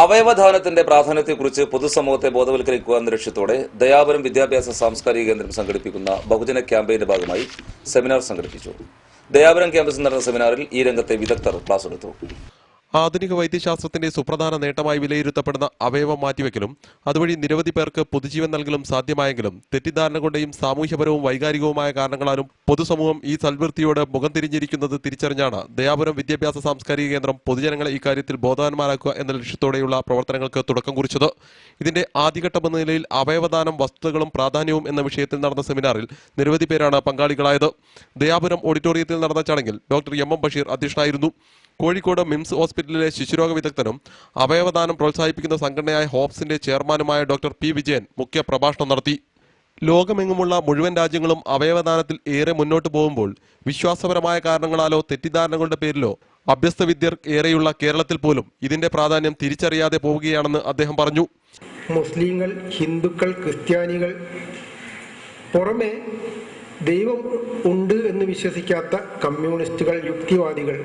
അവയവദാനത്തിന്റെ പ്രാധാന്യത്തെക്കുറിച്ച് പൊതുസമൂഹത്തെ ബോധവൽക്കരിക്കുക എന്ന ലക്ഷ്യത്തോടെ ദയാപുരം വിദ്യാഭ്യാസ സാംസ്കാരിക കേന്ദ്രം സംഘടിപ്പിക്കുന്ന ബഹുജന ക്യാമ്പയിന്റെ ഭാഗമായി സെമിനാർ സംഘടിപ്പിച്ചു. ദയാപുരം ക്യാമ്പസിൽ നടന്ന സെമിനാറിൽ ഈ രംഗത്തെ വിദഗ്ധർ ക്ലാസ് എടുത്തു. ആധുനിക വൈദ്യശാസ്ത്രത്തിന്റെ സുപ്രധാന നേട്ടമായി വിലയിരുത്തപ്പെടുന്ന അവയവം മാറ്റിവെക്കലും അതുവഴി നിരവധി പേർക്ക് പുതുജീവൻ നൽകലും സാധ്യമായെങ്കിലും തെറ്റിദ്ധാരണ കൊണ്ടേയും സാമൂഹ്യപരവും വൈകാരികവുമായ കാരണങ്ങളാലും പൊതുസമൂഹം ഈ സൽവൃത്തിയോട് മുഖം തിരിഞ്ഞിരിക്കുന്നത് തിരിച്ചറിഞ്ഞാണ് ദയാപുരം വിദ്യാഭ്യാസ സാംസ്കാരിക കേന്ദ്രം പൊതുജനങ്ങളെ ഇക്കാര്യത്തിൽ ബോധവാന്മാരാക്കുക എന്ന ലക്ഷ്യത്തോടെയുള്ള പ്രവർത്തനങ്ങൾക്ക് തുടക്കം കുറിച്ചത്. ഇതിന്റെ ആദ്യഘട്ടമെന്ന നിലയിൽ അവയവദാനം വസ്തുതകളും പ്രാധാന്യവും എന്ന വിഷയത്തിൽ നടന്ന സെമിനാറിൽ നിരവധി പേരാണ് പങ്കാളികളായത്. ദയാപുരം ഓഡിറ്റോറിയത്തിൽ നടന്ന ചടങ്ങിൽ ഡോക്ടർ എം ബഷീർ അധ്യക്ഷനായിരുന്നു. കോഴിക്കോട് മിംസ് ഹോസ്പിറ്റലിലെ ശിശുരോഗ വിദഗ്ധനും അവയവദാനം പ്രോത്സാഹിപ്പിക്കുന്ന സംഘടനയായ ഹോപ്സിന്റെ ചെയർമാനുമായ ഡോക്ടർ പി വിജയൻ മുഖ്യ പ്രഭാഷണം നടത്തി. ലോകമെങ്ങുമുള്ള മുഴുവൻ രാജ്യങ്ങളും അവയവദാനത്തിൽ ഏറെ മുന്നോട്ട് പോകുമ്പോൾ വിശ്വാസപരമായ കാരണങ്ങളാലോ തെറ്റിദ്ധാരണകളുടെ പേരിലോ അഭ്യസ്തവിദ്യർ ഏറെയുള്ള കേരളത്തിൽ പോലും ഇതിന്റെ പ്രാധാന്യം തിരിച്ചറിയാതെ പോവുകയാണെന്ന് അദ്ദേഹം പറഞ്ഞു. മുസ്ലിങ്ങൾ, ഹിന്ദുക്കൾ, ക്രിസ്ത്യാനികൾ, പുറമെ ദൈവം ഉണ്ട് എന്ന് വിശ്വസിക്കാത്ത കമ്മ്യൂണിസ്റ്റുകൾ, യുക്തിവാദികൾ,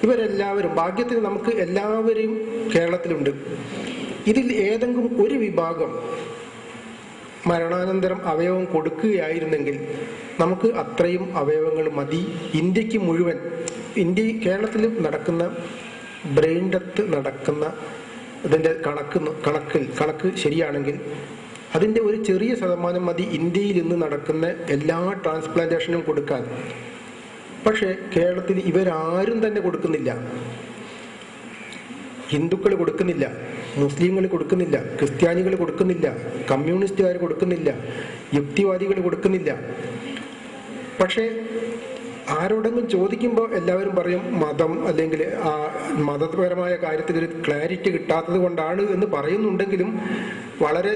ഇവരെല്ലാവരും, ഭാഗ്യത്തിന് നമുക്ക് എല്ലാവരെയും കേരളത്തിലുണ്ട്. ഇതിൽ ഏതെങ്കിലും ഒരു വിഭാഗം മരണാനന്തരം അവയവം കൊടുക്കുകയായിരുന്നെങ്കിൽ നമുക്ക് അത്രയും അവയവങ്ങൾ മതി. ഇന്ത്യക്ക് മുഴുവൻ, കേരളത്തിൽ നടക്കുന്ന ബ്രെയിൻ ഡെത്ത് നടക്കുന്ന ഇതിൻ്റെ കണക്ക് ശരിയാണെങ്കിൽ അതിൻ്റെ ഒരു ചെറിയ ശതമാനം മതി ഇന്ത്യയിൽ ഇന്ന് നടക്കുന്ന എല്ലാ ട്രാൻസ്പ്ലാന്റേഷനും കൊടുക്കാൻ. പക്ഷേ കേരളത്തിൽ ഇവരാരും തന്നെ കൊടുക്കുന്നില്ല. ഹിന്ദുക്കൾ കൊടുക്കുന്നില്ല, മുസ്ലിങ്ങൾ കൊടുക്കുന്നില്ല, ക്രിസ്ത്യാനികൾ കൊടുക്കുന്നില്ല, കമ്മ്യൂണിസ്റ്റുകാർ കൊടുക്കുന്നില്ല, യുക്തിവാദികൾ കൊടുക്കുന്നില്ല. പക്ഷേ ആരോടെങ്കിലും ചോദിക്കുമ്പോൾ എല്ലാവരും പറയും മതം അല്ലെങ്കിൽ മതപരമായ കാര്യത്തിൽ ഒരു ക്ലാരിറ്റി കിട്ടാത്തത് കൊണ്ടാണ് എന്ന് പറയുന്നുണ്ടെങ്കിലും വളരെ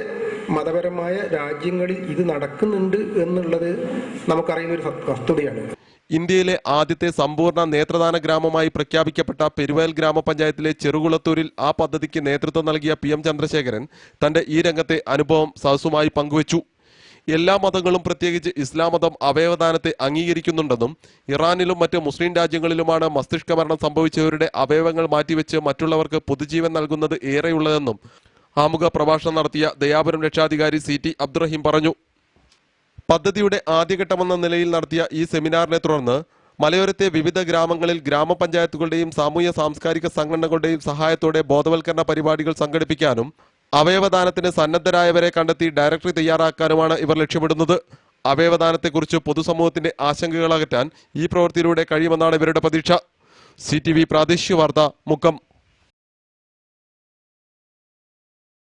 മതപരമായ രാജ്യങ്ങളിൽ ഇത് നടക്കുന്നുണ്ട് എന്നുള്ളത് നമുക്കറിയുന്ന ഒരു വസ്തുതയാണ്. ഇന്ത്യയിലെ ആദ്യത്തെ സമ്പൂർണ്ണ നേത്രദാന ഗ്രാമമായി പ്രഖ്യാപിക്കപ്പെട്ട പെരുവയൽ ഗ്രാമപഞ്ചായത്തിലെ ചെറുകുളത്തൂരിൽ ആ പദ്ധതിക്ക് നേതൃത്വം നൽകിയ PM ചന്ദ്രശേഖരൻ തന്റെ ഈ രംഗത്തെ അനുഭവം സദസ്സുമായി പങ്കുവച്ചു. എല്ലാ മതങ്ങളും പ്രത്യേകിച്ച് ഇസ്ലാം മതം അവയവദാനത്തെ അംഗീകരിക്കുന്നുണ്ടെന്നും ഇറാനിലും മറ്റ് മുസ്ലിം രാജ്യങ്ങളിലുമാണ് മസ്തിഷ്ക മരണം സംഭവിച്ചവരുടെ അവയവങ്ങൾ മാറ്റിവെച്ച് മറ്റുള്ളവർക്ക് പുതുജീവൻ നൽകുന്നത് ഏറെയുള്ളതെന്നും ആമുഖ പ്രഭാഷണം നടത്തിയ ദയാപുരം രക്ഷാധികാരി CT അബ്ദുറഹീം പറഞ്ഞു. പദ്ധതിയുടെ ആദ്യഘട്ടമെന്ന നിലയിൽ നടത്തിയ ഈ സെമിനാറിനെ തുടർന്ന് മലയോരത്തെ വിവിധ ഗ്രാമങ്ങളിൽ ഗ്രാമപഞ്ചായത്തുകളുടെയും സാമൂഹ്യ സാംസ്കാരിക സംഘടനകളുടെയും സഹായത്തോടെ ബോധവൽക്കരണ പരിപാടികൾ സംഘടിപ്പിക്കാനും അവയവദാനത്തിന് സന്നദ്ധരായവരെ കണ്ടെത്തി ഡയറക്ടറി തയ്യാറാക്കാനുമാണ് ഇവർ ലക്ഷ്യമിടുന്നത്. അവയവദാനത്തെക്കുറിച്ച് പൊതുസമൂഹത്തിന്റെ ആശങ്കകൾ അകറ്റാൻ ഈ പ്രവൃത്തിയിലൂടെ കഴിയുമെന്നാണ് ഇവരുടെ പ്രതീക്ഷ. CTV പ്രാദേശിക വാർത്ത, മുക്കം.